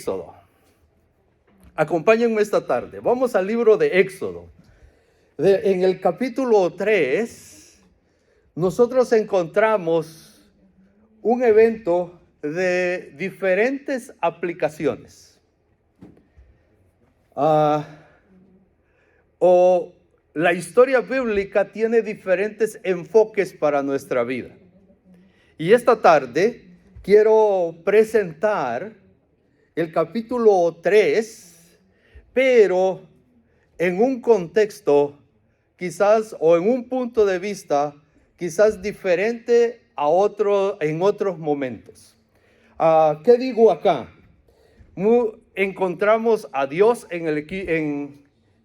Éxodo. Acompáñenme esta tarde. Vamos al libro de Éxodo. En el capítulo 3, nosotros encontramos un evento de diferentes aplicaciones. La historia bíblica tiene diferentes enfoques para nuestra vida. Y esta tarde quiero presentar el capítulo 3, pero en un contexto quizás o en un punto de vista quizás diferente en otros momentos. ¿Qué digo acá? Encontramos a Dios en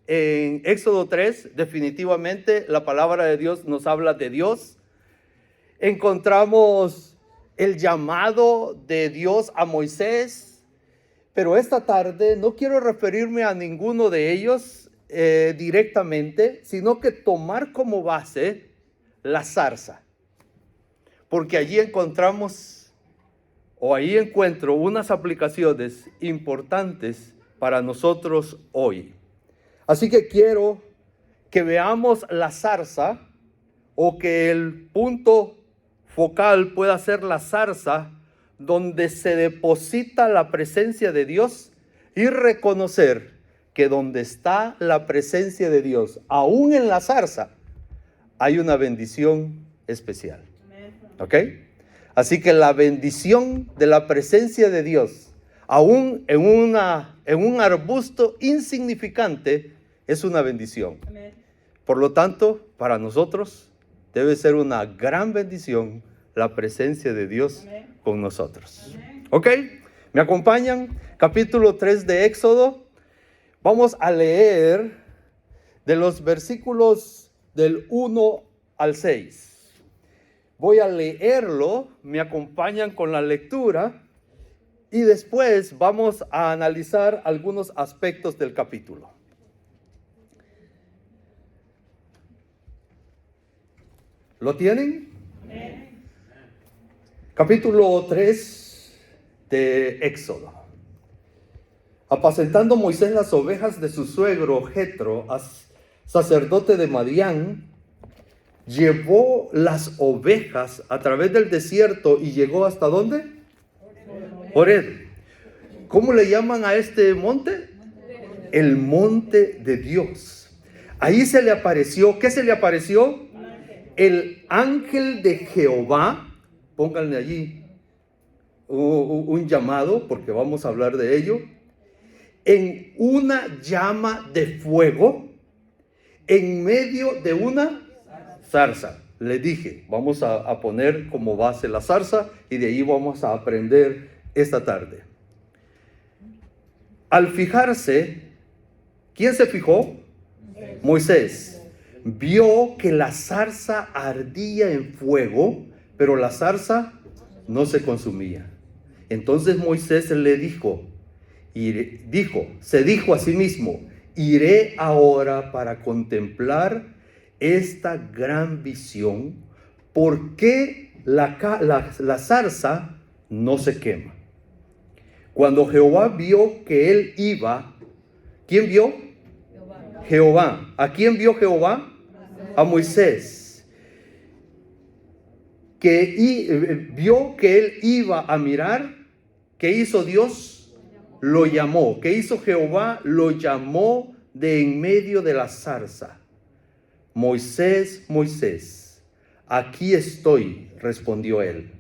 Éxodo 3, definitivamente la palabra de Dios nos habla de Dios. Encontramos el llamado de Dios a Moisés. Pero esta tarde no quiero referirme a ninguno de ellos directamente, sino que tomar como base la zarza. Porque allí ahí encuentro unas aplicaciones importantes para nosotros hoy. Así que quiero que veamos la zarza, o que el punto focal pueda ser la zarza, donde se deposita la presencia de Dios, y reconocer que donde está la presencia de Dios, aún en la zarza, hay una bendición especial. ¿Ok? Así que la bendición de la presencia de Dios, aún en un arbusto insignificante, es una bendición. Por lo tanto, para nosotros debe ser una gran bendición la presencia de Dios con nosotros. ¿Ok? ¿Me acompañan? Capítulo 3 de Éxodo. Vamos a leer de los versículos del 1 al 6. Voy a leerlo, me acompañan con la lectura y después vamos a analizar algunos aspectos del capítulo. ¿Lo tienen? Capítulo 3 de Éxodo. Apacentando Moisés las ovejas de su suegro Jetro, sacerdote de Madián, llevó las ovejas a través del desierto y llegó ¿hasta dónde? Horeb. ¿Cómo le llaman a este monte? El monte de Dios. Ahí se le apareció, ¿qué se le apareció? El ángel de Jehová. Pónganle allí un llamado, porque vamos a hablar de ello, en una llama de fuego, en medio de una zarza. Le dije, vamos a poner como base la zarza, y de ahí vamos a aprender esta tarde. Al fijarse, ¿quién se fijó? Moisés. Vio que la zarza ardía en fuego, pero la zarza no se consumía. Entonces Moisés le se dijo a sí mismo: iré ahora para contemplar esta gran visión, ¿por qué la zarza no se quema? Cuando Jehová vio que él iba, ¿quién vio? Jehová. ¿A quién vio Jehová? A Moisés. Vio que él iba a mirar. ¿Qué hizo Dios? Lo llamó. ¿Qué hizo Jehová? Lo llamó de en medio de la zarza. Moisés, Moisés, aquí estoy, respondió él.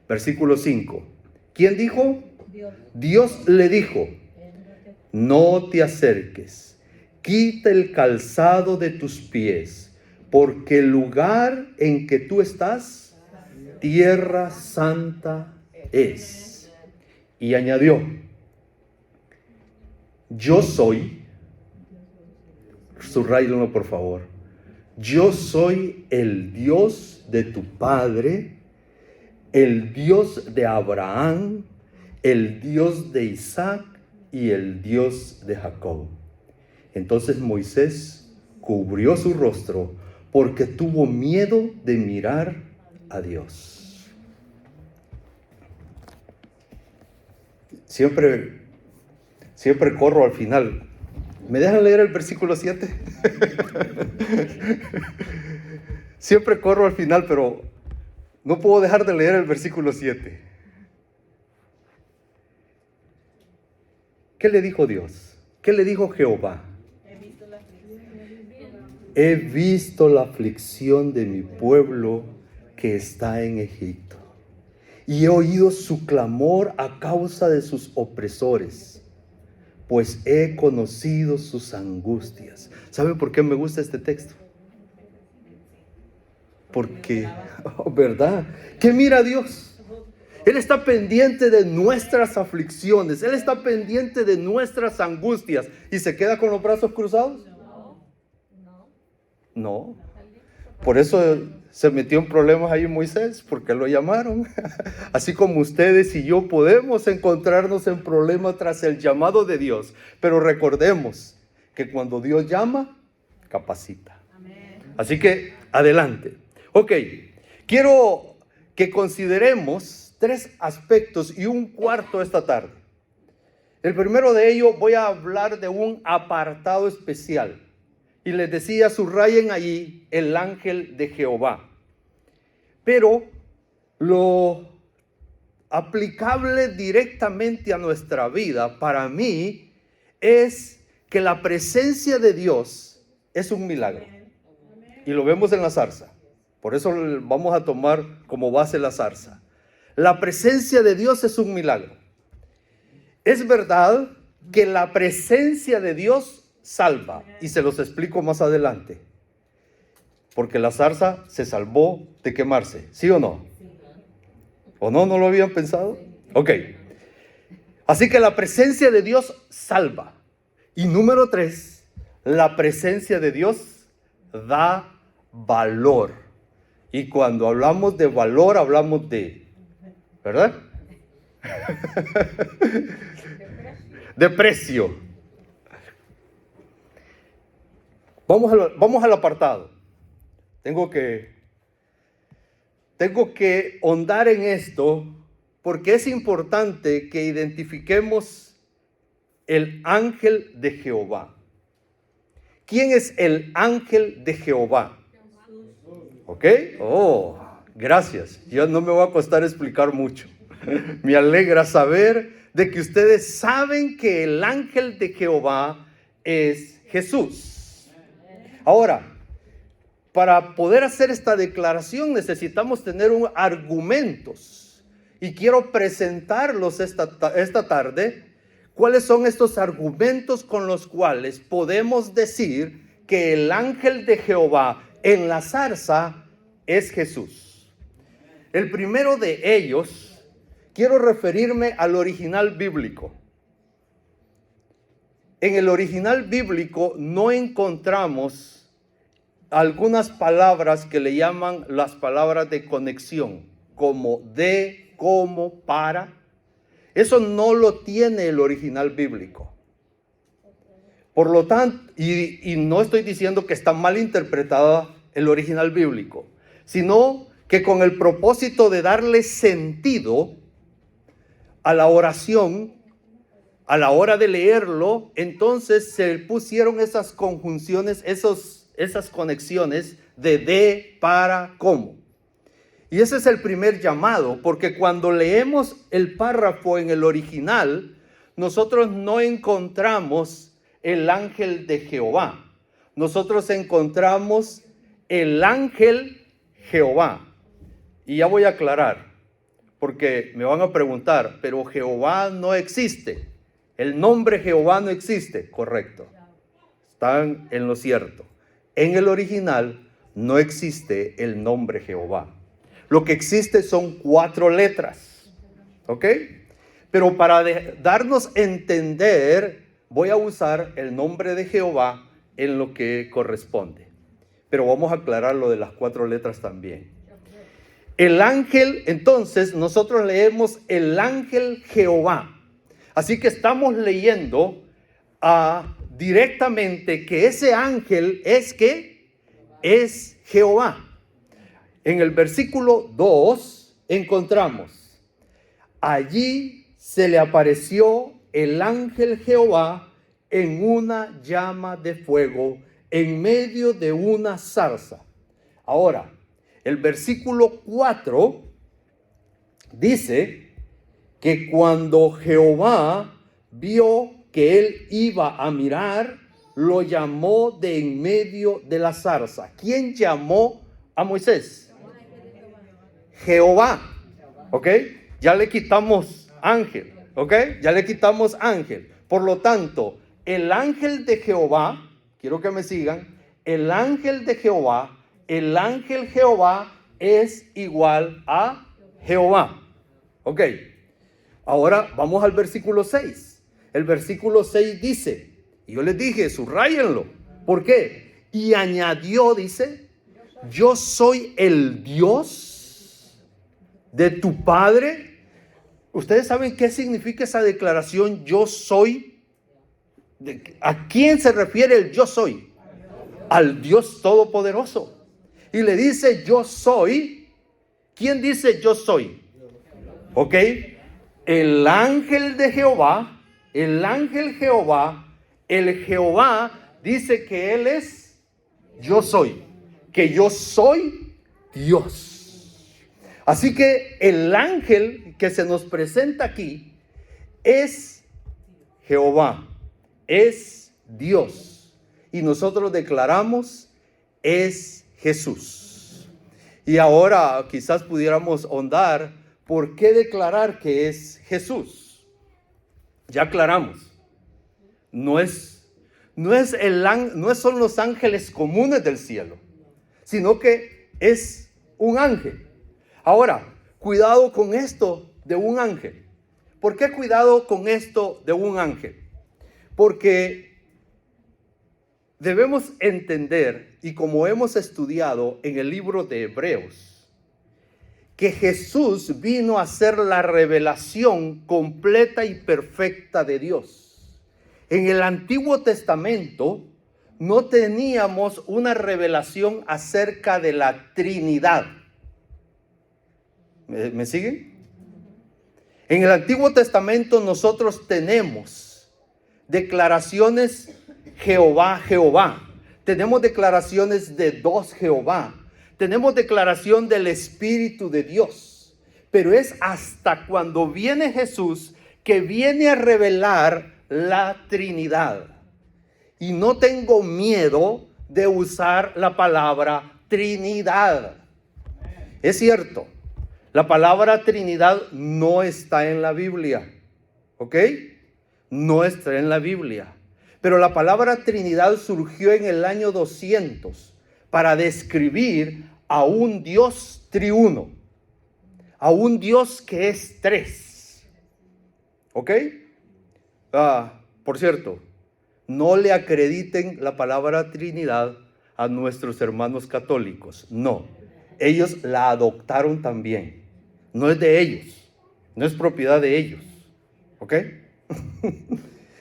Versículo 5. ¿Quién dijo? Dios le dijo: no te acerques, quita el calzado de tus pies, porque el lugar en que tú estás, tierra santa es. Y añadió: yo soy, subráyenlo por favor, yo soy el Dios de tu padre, el Dios de Abraham, el Dios de Isaac y el Dios de Jacob. Entonces Moisés cubrió su rostro porque tuvo miedo de mirar a Dios. Siempre Siempre corro al final. ¿Me dejan leer el versículo 7? Siempre corro al final, pero no puedo dejar de leer el versículo 7. ¿Qué le dijo Dios? ¿Qué le dijo Jehová? He visto la aflicción de mi pueblo que está en Egipto, y he oído su clamor a causa de sus opresores, pues he conocido sus angustias. ¿Saben por qué me gusta este texto? Porque, ¿verdad? ¿Qué mira Dios? Él está pendiente de nuestras aflicciones. Él está pendiente de nuestras angustias. ¿Y se queda con los brazos cruzados? No. Por eso se metió en problemas ahí Moisés, porque lo llamaron. Así como ustedes y yo podemos encontrarnos en problemas tras el llamado de Dios. Pero recordemos que cuando Dios llama, capacita. Así que, adelante. Ok, quiero que consideremos 3 aspectos y un cuarto esta tarde. El primero de ellos, voy a hablar de un apartado especial. Y les decía, subrayen allí el ángel de Jehová. Pero lo aplicable directamente a nuestra vida, para mí, es que la presencia de Dios es un milagro. Y lo vemos en la zarza. Por eso vamos a tomar como base la zarza. La presencia de Dios es un milagro. Es verdad que la presencia de Dios salva, y se los explico más adelante, porque la zarza se salvó de quemarse, ¿sí o no? ¿O no? ¿No lo habían pensado? Ok, así que la presencia de Dios salva. Y número 3, la presencia de Dios da valor. Y cuando hablamos de valor, hablamos de, ¿verdad? De precio. Vamos al apartado. Tengo que ahondar en esto porque es importante que identifiquemos el ángel de Jehová. ¿Quién es el ángel de Jehová? ¿Ok? Oh, gracias. Ya no me va a costar explicar mucho. Me alegra saber de que ustedes saben que el ángel de Jehová es Jesús. Ahora, para poder hacer esta declaración necesitamos tener argumentos. Y quiero presentarlos esta tarde. ¿Cuáles son estos argumentos con los cuales podemos decir que el ángel de Jehová en la zarza es Jesús? El primero de ellos, quiero referirme al original bíblico. En el original bíblico no encontramos algunas palabras que le llaman las palabras de conexión, como de, como, para. Eso no lo tiene el original bíblico. Por lo tanto, y no estoy diciendo que está mal interpretada el original bíblico, sino que con el propósito de darle sentido a la oración, a la hora de leerlo, entonces se pusieron esas conjunciones, esas conexiones de, para, como. Y ese es el primer llamado, porque cuando leemos el párrafo en el original, nosotros no encontramos el ángel de Jehová. Nosotros encontramos el ángel Jehová. Y ya voy a aclarar, porque me van a preguntar, pero Jehová no existe. El nombre Jehová no existe. Correcto. Están en lo cierto. En el original no existe el nombre Jehová. Lo que existe son 4 letras. ¿Ok? Pero para darnos a entender, voy a usar el nombre de Jehová en lo que corresponde. Pero vamos a aclarar lo de las 4 letras también. El ángel, entonces, nosotros leemos el ángel Jehová. Así que estamos leyendo directamente que ese ángel es ¿qué? Es Jehová. En el versículo 2 encontramos: allí se le apareció el ángel Jehová en una llama de fuego en medio de una zarza. Ahora, el versículo 4 dice que cuando Jehová vio que él iba a mirar, lo llamó de en medio de la zarza. ¿Quién llamó a Moisés? Jehová. ¿Ok? Ya le quitamos ángel. ¿Ok? Ya le quitamos ángel. Por lo tanto, el ángel de Jehová, quiero que me sigan, el ángel de Jehová, el ángel Jehová es igual a Jehová. ¿Ok? Ahora vamos al versículo 6. El versículo 6 dice, y yo les dije, subrayenlo. ¿Por qué? Y añadió, dice, yo soy el Dios de tu padre. ¿Ustedes saben qué significa esa declaración, yo soy? ¿A quién se refiere el yo soy? Al Dios Todopoderoso. Y le dice, yo soy. ¿Quién dice yo soy? ¿Ok? El ángel de Jehová, el ángel Jehová, el Jehová dice que él es yo soy, que yo soy Dios. Así que el ángel que se nos presenta aquí es Jehová, es Dios. Y nosotros declaramos es Jesús. Y ahora quizás pudiéramos ahondar, ¿por qué declarar que es Jesús? Ya aclaramos. No son los ángeles comunes del cielo, sino que es un ángel. Ahora, cuidado con esto de un ángel. ¿Por qué cuidado con esto de un ángel? Porque debemos entender, y como hemos estudiado en el libro de Hebreos, que Jesús vino a ser la revelación completa y perfecta de Dios. En el Antiguo Testamento no teníamos una revelación acerca de la Trinidad. ¿Me siguen? En el Antiguo Testamento nosotros tenemos declaraciones Jehová, Jehová. Tenemos declaraciones de dos Jehová. Tenemos declaración del Espíritu de Dios. Pero es hasta cuando viene Jesús que viene a revelar la Trinidad. Y no tengo miedo de usar la palabra Trinidad. Es cierto, la palabra Trinidad no está en la Biblia. ¿Ok? No está en la Biblia. Pero la palabra Trinidad surgió en el año 200 para describir a un Dios triuno, a un Dios que es tres. ¿Ok? Por cierto, no le acrediten la palabra Trinidad a nuestros hermanos católicos. No, ellos la adoptaron también. No es de ellos, no es propiedad de ellos. ¿Ok?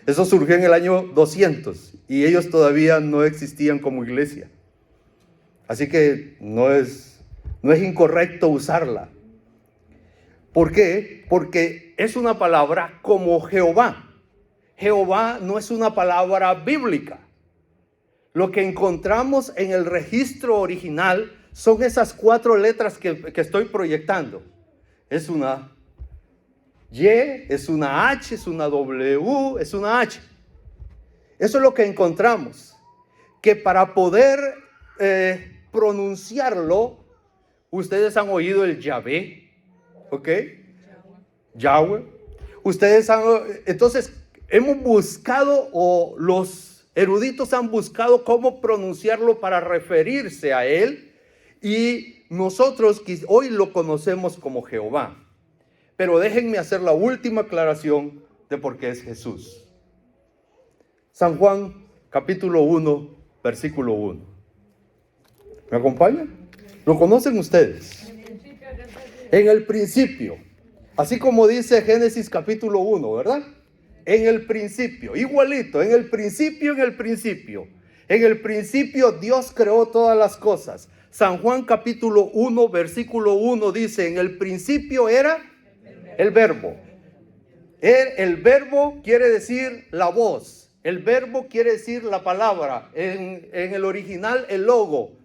Eso surgió en el año 200 y ellos todavía no existían como iglesia. Así que no es incorrecto usarla. ¿Por qué? Porque es una palabra como Jehová. Jehová no es una palabra bíblica. Lo que encontramos en el registro original son esas 4 letras que estoy proyectando. Es una Y, es una H, es una W, es una H. Eso es lo que encontramos. Que para poder pronunciarlo, ustedes han oído el Yahvé, ¿ok? Yahweh. Entonces, hemos buscado, o los eruditos han buscado cómo pronunciarlo para referirse a él, y nosotros hoy lo conocemos como Jehová. Pero déjenme hacer la última aclaración de por qué es Jesús. San Juan, capítulo 1, versículo 1. ¿Me acompañan? ¿Lo conocen ustedes? En el principio, así como dice Génesis capítulo 1, ¿verdad? En el principio, igualito, en el principio, en el principio. En el principio Dios creó todas las cosas. San Juan capítulo 1, versículo 1 dice, en el principio era el verbo. El verbo quiere decir la voz. El verbo quiere decir la palabra. En el original, el logo.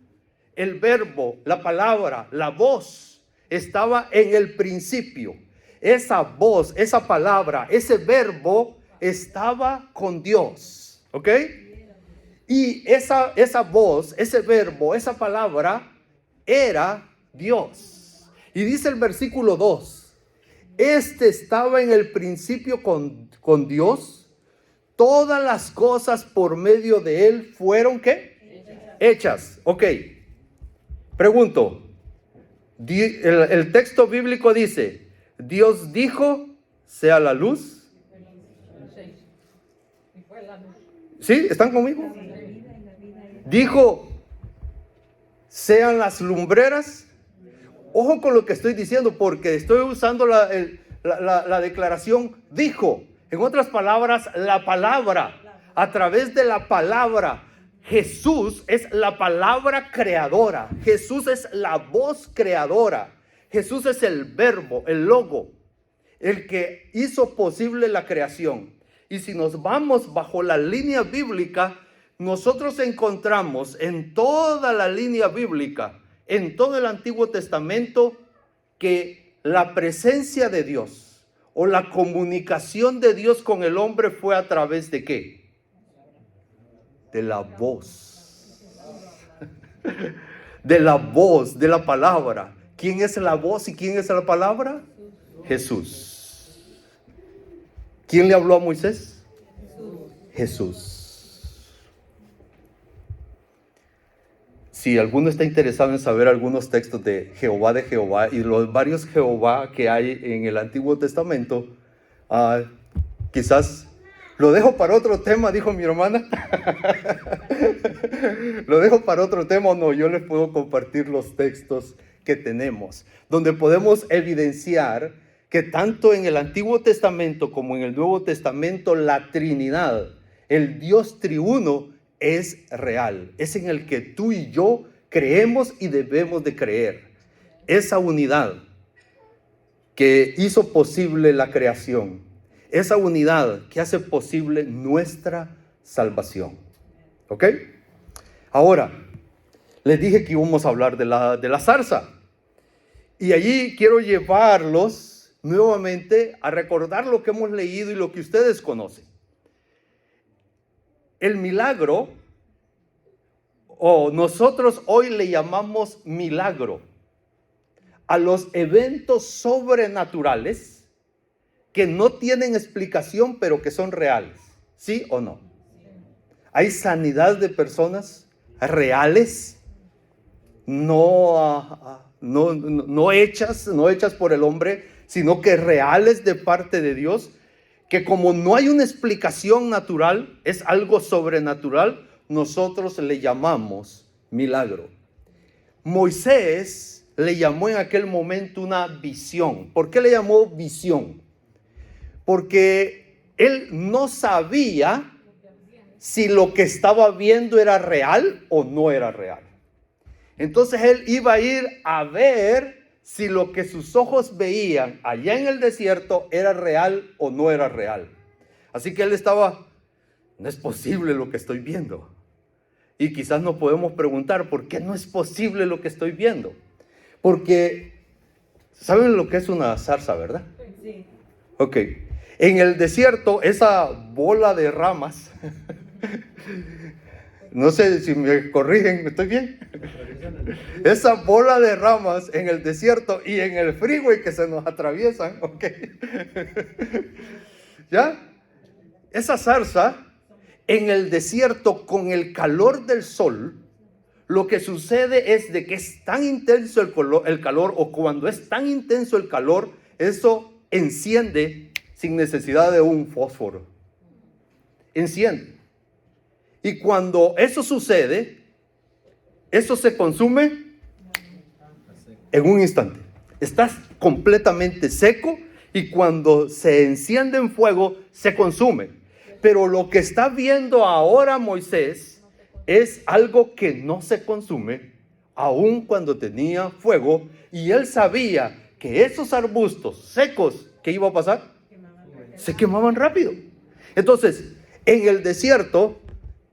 El verbo, la palabra, la voz estaba en el principio. Esa voz, esa palabra, ese verbo estaba con Dios. ¿Ok? Y esa voz, ese verbo, esa palabra era Dios. Y dice el versículo 2. Este estaba en el principio con Dios. Todas las cosas por medio de él fueron ¿qué? Hechas. Ok. Pregunto. El texto bíblico dice, Dios dijo, sea la luz. ¿Sí? ¿Están conmigo? Dijo, sean las lumbreras. Ojo con lo que estoy diciendo, porque estoy usando la declaración dijo. En otras palabras, la palabra. A través de la palabra, Jesús es la palabra creadora. Jesús es la voz creadora. Jesús es el verbo, el logo, el que hizo posible la creación. Y si nos vamos bajo la línea bíblica, nosotros encontramos en toda la línea bíblica, en todo el Antiguo Testamento, que la presencia de Dios o la comunicación de Dios con el hombre fue a través de ¿qué? De la voz. De la voz, de la palabra. ¿Quién es la voz y quién es la palabra? Jesús. ¿Quién le habló a Moisés? Jesús. Si alguno está interesado en saber algunos textos de Jehová y los varios Jehová que hay en el Antiguo Testamento, quizás lo dejo para otro tema, dijo mi hermana. Lo dejo para otro tema o no, yo les puedo compartir los textos que tenemos, donde podemos evidenciar que tanto en el Antiguo Testamento como en el Nuevo Testamento la Trinidad, el Dios triuno, es real, es en el que tú y yo creemos y debemos de creer. Esa unidad que hizo posible la creación, esa unidad que hace posible nuestra salvación. ¿Ok? Ahora, les dije que íbamos a hablar de la zarza. Y allí quiero llevarlos nuevamente a recordar lo que hemos leído y lo que ustedes conocen. El milagro, o nosotros hoy le llamamos milagro, a los eventos sobrenaturales que no tienen explicación, pero que son reales. ¿Sí o no? Hay sanidad de personas reales, no hechas por el hombre, sino que reales de parte de Dios, que como no hay una explicación natural, es algo sobrenatural, nosotros le llamamos milagro. Moisés le llamó en aquel momento una visión. ¿Por qué le llamó visión? Porque él no sabía si lo que estaba viendo era real o no era real. Entonces él iba a ir a ver si lo que sus ojos veían allá en el desierto era real o no era real. Así que él estaba, no es posible lo que estoy viendo. Y quizás nos podemos preguntar, ¿por qué no es posible lo que estoy viendo? Porque, ¿saben lo que es una zarza, verdad? Sí. Ok. En el desierto, esa bola de ramas, no sé si me corrigen, ¿estoy bien? Esa bola de ramas en el desierto y en el freeway que se nos atraviesan, ok. ¿Ya? Esa zarza en el desierto con el calor del sol, lo que sucede es de que es tan intenso el calor, o cuando es tan intenso el calor, eso enciende sin necesidad de un fósforo. Enciende. Y cuando eso sucede, eso se consume en un instante. Estás completamente seco y cuando se enciende en fuego, se consume. Pero lo que está viendo ahora Moisés es algo que no se consume, aun cuando tenía fuego. Y él sabía que esos arbustos secos, ¿qué iba a pasar? Se quemaban rápido. Entonces, en el desierto,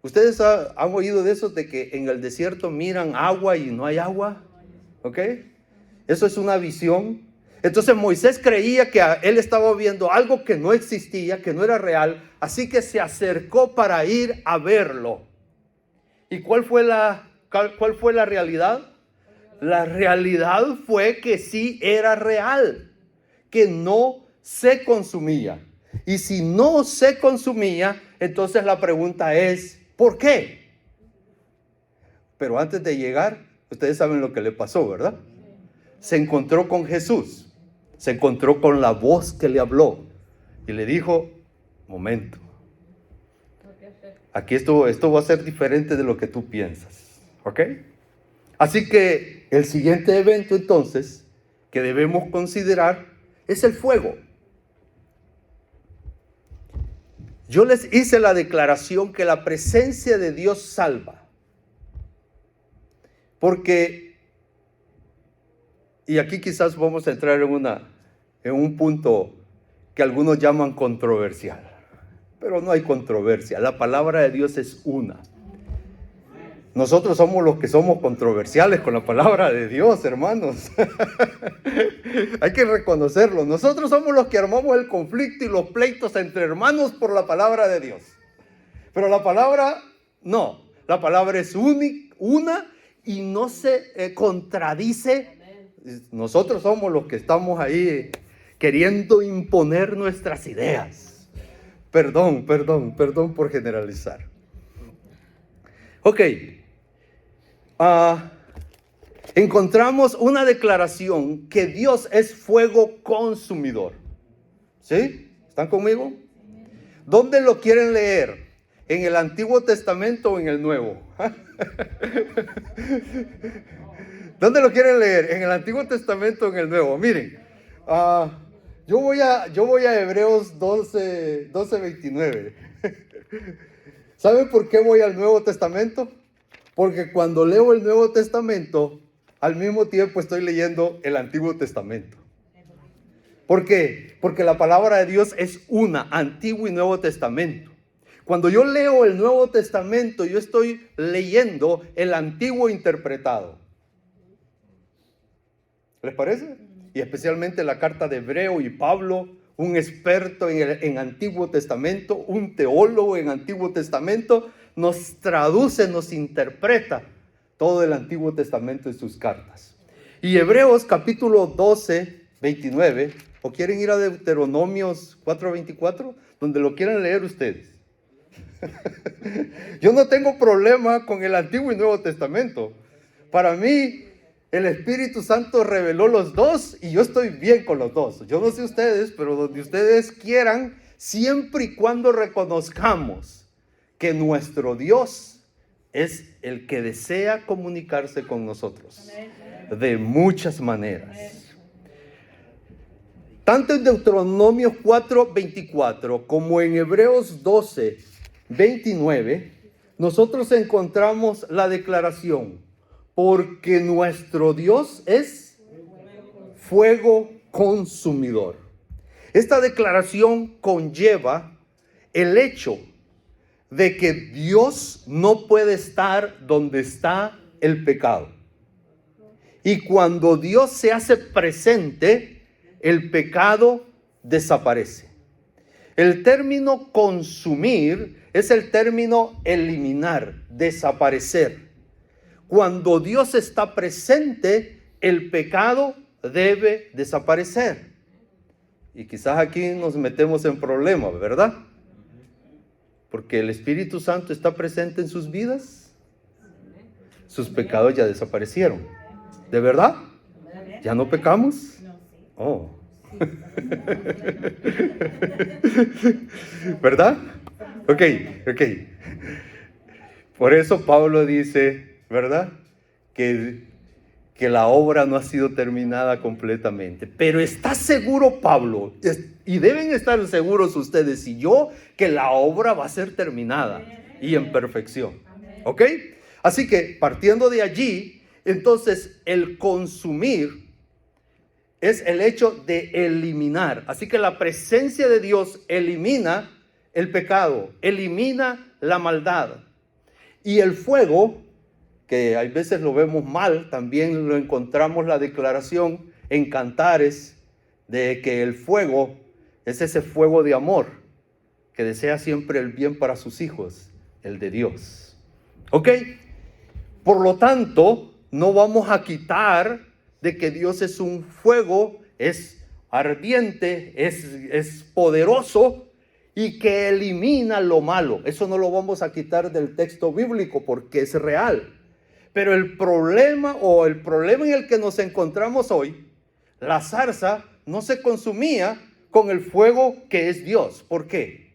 ustedes han oído de eso, de que en el desierto miran agua y no hay agua. ¿Ok? Eso es una visión. Entonces Moisés creía que él estaba viendo algo que no existía, que no era real, así que se acercó para ir a verlo. ¿Y cuál fue la realidad? La realidad fue que sí era real, que no se consumía. Y si no se consumía, entonces la pregunta es, ¿por qué? Pero antes de llegar, ustedes saben lo que le pasó, ¿verdad? Se encontró con Jesús, se encontró con la voz que le habló y le dijo, momento, aquí esto va a ser diferente de lo que tú piensas, ¿ok? Así que el siguiente evento entonces que debemos considerar es el fuego. Yo les hice la declaración que la presencia de Dios salva. Porque, y aquí quizás vamos a entrar en un punto que algunos llaman controversial, pero no hay controversia. La palabra de Dios es una. Nosotros somos los que somos controversiales con la palabra de Dios, hermanos. Hay que reconocerlo. Nosotros somos los que armamos el conflicto y los pleitos entre hermanos por la palabra de Dios. Pero la palabra, no. La palabra es una y no se contradice. Nosotros somos los que estamos ahí queriendo imponer nuestras ideas. Perdón por generalizar. Ok. Encontramos una declaración que Dios es fuego consumidor. ¿Sí? ¿Están conmigo? ¿Dónde lo quieren leer? ¿En el Antiguo Testamento o en el Nuevo? ¿Dónde lo quieren leer? ¿En el Antiguo Testamento o en el Nuevo? Miren, yo voy a Hebreos 12:29. ¿Saben por qué voy al Nuevo Testamento? Porque cuando leo el Nuevo Testamento, al mismo tiempo estoy leyendo el Antiguo Testamento. ¿Por qué? Porque la palabra de Dios es una, Antiguo y Nuevo Testamento. Cuando yo leo el Nuevo Testamento, yo estoy leyendo el Antiguo interpretado. ¿Les parece? Y especialmente la carta de Hebreo y Pablo, un experto en Antiguo Testamento, un teólogo en Antiguo Testamento, nos traduce, nos interpreta todo el Antiguo Testamento en sus cartas. Y Hebreos capítulo 12:29, o quieren ir a Deuteronomios 4:24, donde lo quieran leer ustedes. Yo no tengo problema con el Antiguo y Nuevo Testamento. Para mí, el Espíritu Santo reveló los dos y yo estoy bien con los dos. Yo no sé ustedes, pero donde ustedes quieran, siempre y cuando reconozcamos que nuestro Dios es el que desea comunicarse con nosotros de muchas maneras. Tanto en Deuteronomio 4:24 como en Hebreos 12:29, nosotros encontramos la declaración, porque nuestro Dios es fuego consumidor. Esta declaración conlleva el hecho de que Dios no puede estar donde está el pecado. Y cuando Dios se hace presente, el pecado desaparece. El término consumir es el término eliminar, desaparecer. Cuando Dios está presente, el pecado debe desaparecer. Y quizás aquí nos metemos en problemas, ¿verdad? Porque el Espíritu Santo está presente en sus vidas. Sus pecados ya desaparecieron. ¿De verdad? ¿Ya no pecamos? Oh. ¿Verdad? Ok. Por eso Pablo dice, ¿verdad? Que la obra no ha sido terminada completamente. Pero ¿está seguro Pablo? Y deben estar seguros ustedes y yo que la obra va a ser terminada y en perfección. ¿Ok? Así que partiendo de allí, entonces el consumir es el hecho de eliminar. Así que la presencia de Dios elimina el pecado, elimina la maldad. Y el fuego, que a veces lo vemos mal, también lo encontramos la declaración en Cantares de que el fuego es ese fuego de amor que desea siempre el bien para sus hijos, el de Dios. ¿Ok? Por lo tanto, no vamos a quitar de que Dios es un fuego, es ardiente, es poderoso y que elimina lo malo. Eso no lo vamos a quitar del texto bíblico porque es real. Pero el problema en el que nos encontramos hoy, la zarza no se consumía con el fuego que es Dios. ¿Por qué?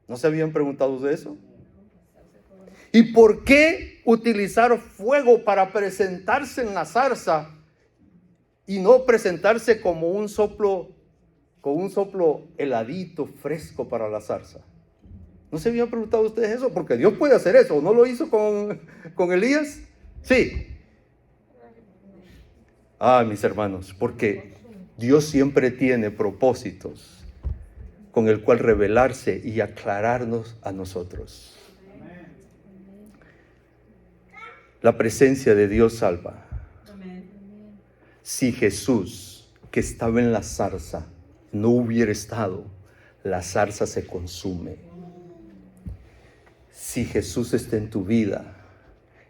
¿No se habían preguntado de eso? ¿Y por qué utilizar fuego para presentarse en la zarza y no presentarse como un soplo, con un soplo heladito, fresco para la zarza? ¿No se habían preguntado ustedes eso? Porque Dios puede hacer eso. ¿No lo hizo con Elías? Sí. Mis hermanos, porque Dios siempre tiene propósitos con el cual revelarse y aclararnos a nosotros. La presencia de Dios salva. Si Jesús, que estaba en la zarza, no hubiera estado, la zarza se consume. Si Jesús está en tu vida,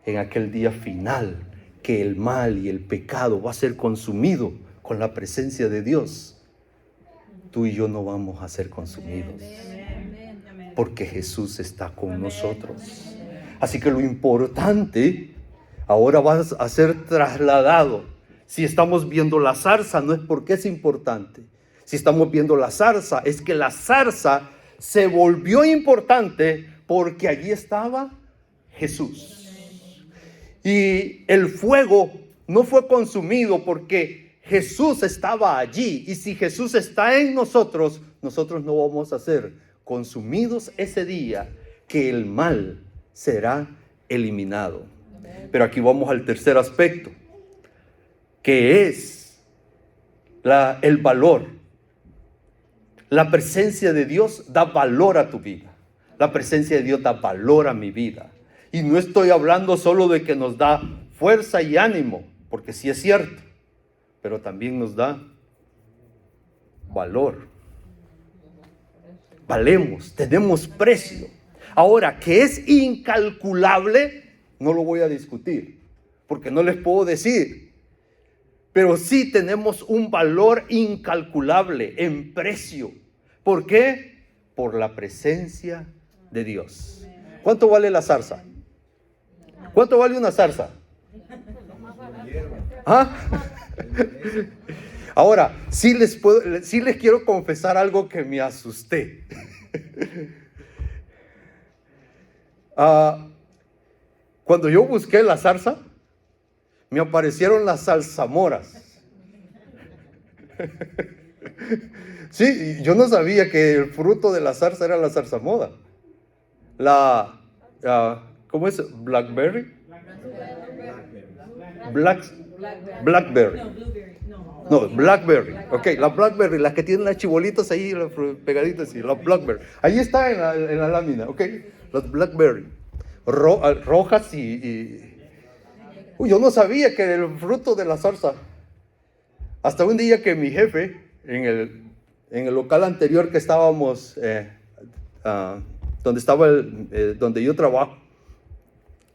en aquel día final, que el mal y el pecado va a ser consumido con la presencia de Dios, tú y yo no vamos a ser consumidos, porque Jesús está con nosotros. Así que lo importante ahora va a ser trasladado. Si estamos viendo la zarza, no es porque es importante. Si estamos viendo la zarza, es que la zarza se volvió importante porque allí estaba Jesús. Y el fuego no fue consumido porque Jesús estaba allí. Y si Jesús está en nosotros, nosotros no vamos a ser consumidos ese día, que el mal será eliminado. Pero aquí vamos al tercer aspecto, que es el valor. La presencia de Dios da valor a tu vida. La presencia de Dios da valor a mi vida. Y no estoy hablando solo de que nos da fuerza y ánimo, porque sí es cierto, pero también nos da valor. Valemos, tenemos precio. Ahora, que es incalculable, no lo voy a discutir, porque no les puedo decir. Pero sí tenemos un valor incalculable en precio. ¿Por qué? Por la presencia de Dios. ¿Cuánto vale la zarza? ¿Cuánto vale una zarza? Ahora, sí les quiero confesar algo que me asusté. Cuando yo busqué la zarza, me aparecieron las zarzamoras. Sí, yo no sabía que el fruto de la zarza era la zarzamora. ¿Cómo es? Blackberry. Blackberry. No, blackberry. Ok, la blackberry, las que tienen las chibolitas ahí pegaditas, sí, la blackberry. Ahí está en la lámina, ok. Las blackberry. Rojas yo no sabía que era el fruto de la zarza. Hasta un día que mi jefe, en el local anterior que estábamos, donde yo trabajo,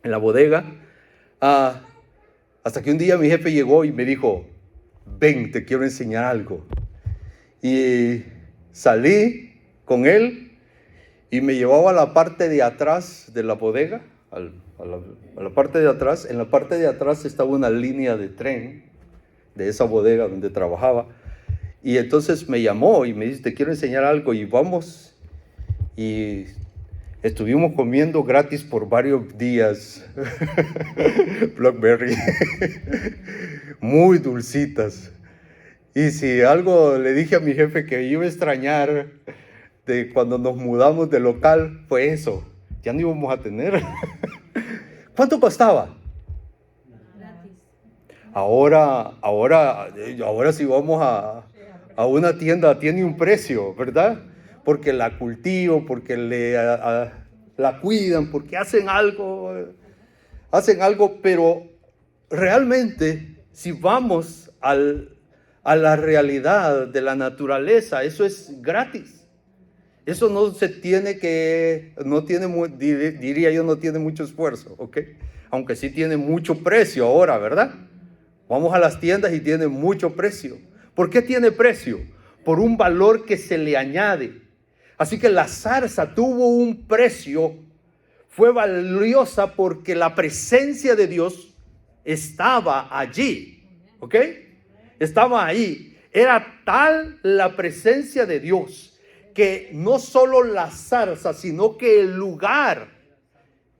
en la bodega, hasta que un día mi jefe llegó y me dijo: ven, te quiero enseñar algo. Y salí con él y me llevaba a la parte de atrás de la bodega, a la parte de atrás. En la parte de atrás estaba una línea de tren de esa bodega donde trabajaba. Y entonces me llamó y me dice: te quiero enseñar algo. Y vamos. Y estuvimos comiendo gratis por varios días Blackberry, muy dulcitas. Y si algo le dije a mi jefe que iba a extrañar de cuando nos mudamos de local, fue eso. Ya no íbamos a tener. ¿Cuánto costaba? Ahora si vamos a una tienda tiene un precio, ¿verdad? Porque la cultivan, porque la cuidan, porque hacen algo, pero realmente si vamos a la realidad de la naturaleza, eso es gratis. Eso no diría yo, no tiene mucho esfuerzo, ¿ok? Aunque sí tiene mucho precio ahora, ¿verdad? Vamos a las tiendas y tiene mucho precio. ¿Por qué tiene precio? Por un valor que se le añade. Así que la zarza tuvo un precio, fue valiosa porque la presencia de Dios estaba allí, ¿ok? Estaba ahí. Era tal la presencia de Dios que no solo la zarza, sino que el lugar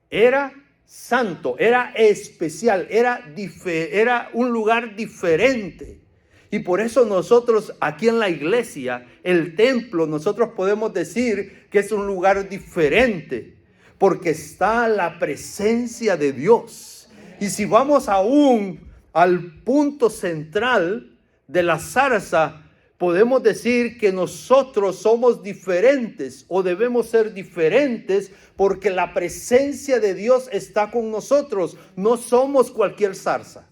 era santo, era especial, era un lugar diferente. Y por eso nosotros aquí en la iglesia, el templo, nosotros podemos decir que es un lugar diferente, porque está la presencia de Dios. Y si vamos aún al punto central de la zarza, podemos decir que nosotros somos diferentes o debemos ser diferentes porque la presencia de Dios está con nosotros. No somos cualquier zarza.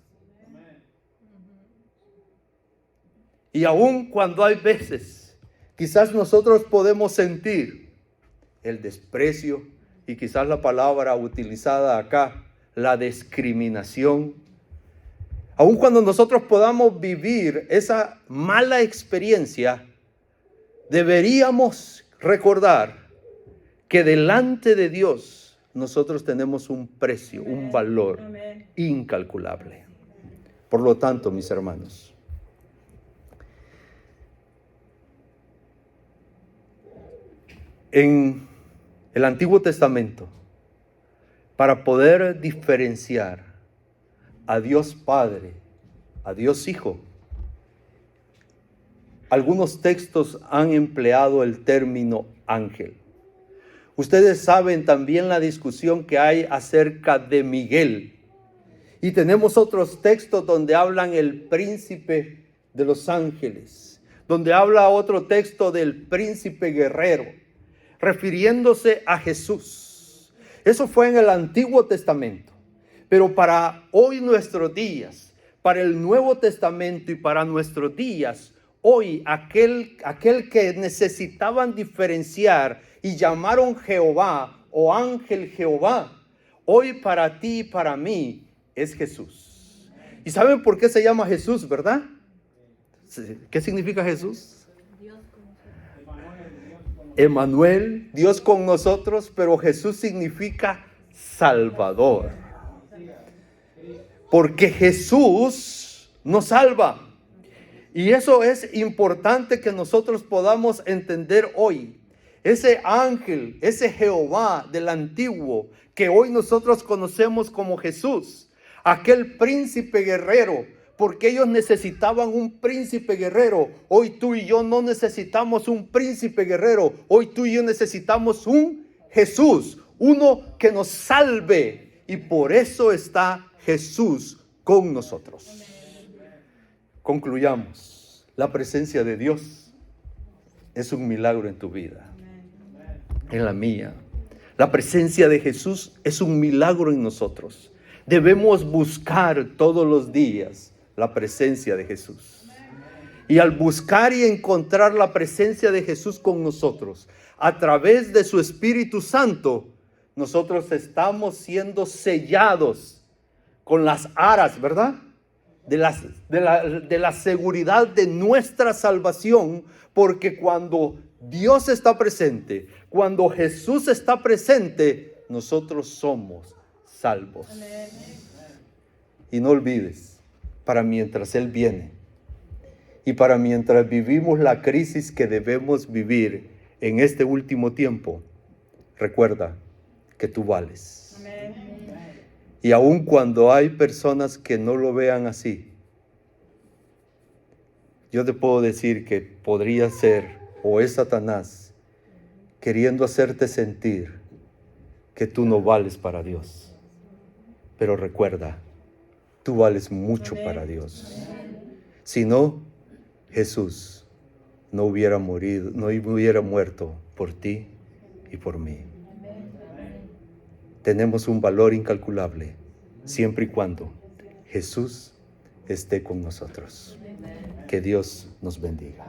Y aun cuando hay veces, quizás nosotros podemos sentir el desprecio y quizás la palabra utilizada acá, la discriminación. Aun cuando nosotros podamos vivir esa mala experiencia, deberíamos recordar que delante de Dios nosotros tenemos un precio, un valor incalculable. Por lo tanto, mis hermanos, en el Antiguo Testamento, para poder diferenciar a Dios Padre, a Dios Hijo, algunos textos han empleado el término ángel. Ustedes saben también la discusión que hay acerca de Miguel. Y tenemos otros textos donde hablan el príncipe de los ángeles, donde habla otro texto del príncipe guerrero, refiriéndose a Jesús. Eso fue en el Antiguo Testamento. Pero para hoy nuestros días, para el Nuevo Testamento y para nuestros días, hoy aquel que necesitaban diferenciar y llamaron Jehová o ángel Jehová, hoy para ti y para mí es Jesús. ¿Y saben por qué se llama Jesús, verdad? ¿Qué significa Jesús? Emmanuel, Dios con nosotros, pero Jesús significa Salvador. Porque Jesús nos salva. Y eso es importante que nosotros podamos entender hoy. Ese ángel, ese Jehová del antiguo, que hoy nosotros conocemos como Jesús, aquel príncipe guerrero, porque ellos necesitaban un príncipe guerrero. Hoy tú y yo no necesitamos un príncipe guerrero. Hoy tú y yo necesitamos un Jesús, uno que nos salve. Y por eso está Jesús con nosotros. Concluyamos. La presencia de Dios es un milagro en tu vida, en la mía. La presencia de Jesús es un milagro en nosotros. Debemos buscar todos los días la presencia de Jesús. Y al buscar y encontrar la presencia de Jesús con nosotros, a través de su Espíritu Santo, nosotros estamos siendo sellados con las aras, ¿verdad? De la seguridad de nuestra salvación, porque cuando Dios está presente, cuando Jesús está presente, nosotros somos salvos. Amén. Y no olvides, para mientras Él viene y para mientras vivimos la crisis que debemos vivir en este último tiempo, recuerda que tú vales. Amén. Y aun cuando hay personas que no lo vean así, yo te puedo decir que podría ser o es Satanás queriendo hacerte sentir que tú no vales para Dios. Pero recuerda, Tú vales mucho para Dios. Si no, Jesús no hubiera muerto por ti y por mí. Tenemos un valor incalculable siempre y cuando Jesús esté con nosotros. Que Dios nos bendiga.